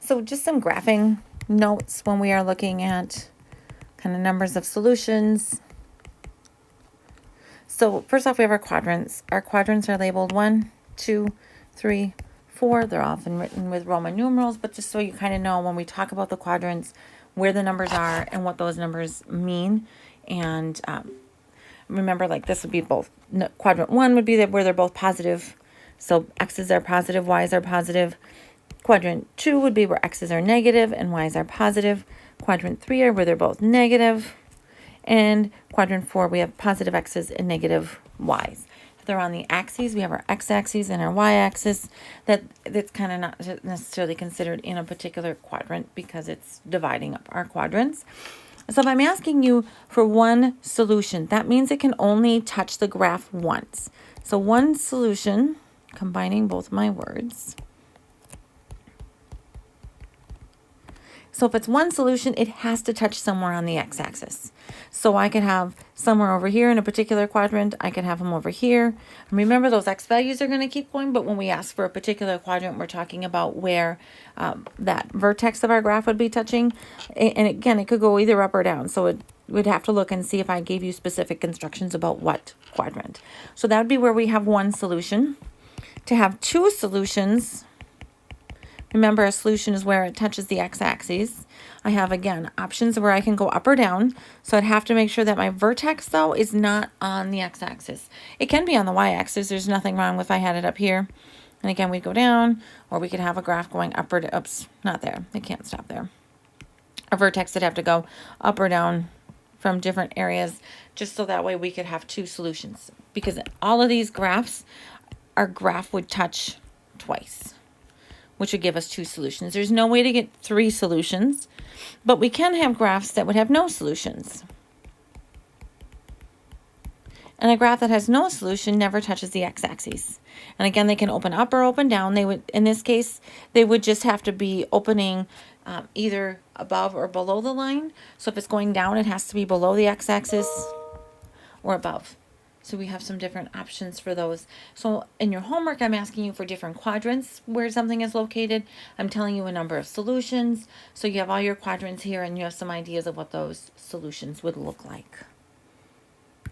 So just some graphing notes when we are looking at kind of numbers of solutions. So first off, we have our quadrants. Our quadrants are labeled 1, 2, 3, 4. They're often written with Roman numerals, but just so you kind of know when we talk about the quadrants, where the numbers are and what those numbers mean. And remember, like this would be both. Quadrant 1 would be where they're both positive. So x's are positive, y's are positive. Quadrant 2 would be where x's are negative and y's are positive. Quadrant 3 are where they're both negative. And quadrant 4, we have positive x's and negative y's. If they're on the axes, we have our x-axis and our y-axis. That's kind of not necessarily considered in a particular quadrant because it's dividing up our quadrants. So if I'm asking you for one solution, that means it can only touch the graph once. So one solution, combining both my words. So if it's one solution, it has to touch somewhere on the x-axis. So I could have somewhere over here in a particular quadrant. I could have them over here. And remember, those x values are going to keep going, but when we ask for a particular quadrant, we're talking about where that vertex of our graph would be touching. And again, it could go either up or down. So we'd have to look and see if I gave you specific instructions about what quadrant. So that would be where we have one solution. To have two solutions, remember, a solution is where it touches the x-axis. I have, again, options where I can go up or down. So I'd have to make sure that my vertex, though, is not on the x-axis. It can be on the y-axis. There's nothing wrong if I had it up here. And again, we'd go down, or we could have a graph going up or down. Oops, not there. It can't stop there. A vertex would have to go up or down from different areas, just so that way we could have two solutions. Because all of these graphs, our graph would touch twice, which would give us two solutions. There's no way to get three solutions, but we can have graphs that would have no solutions. And a graph that has no solution never touches the x-axis. And again, they can open up or open down. They would, in this case, they would just have to be opening either above or below the line. So if it's going down, it has to be below the x-axis or above. So we have some different options for those. So in your homework, I'm asking you for different quadrants where something is located. I'm telling you a number of solutions. So you have all your quadrants here and you have some ideas of what those solutions would look like.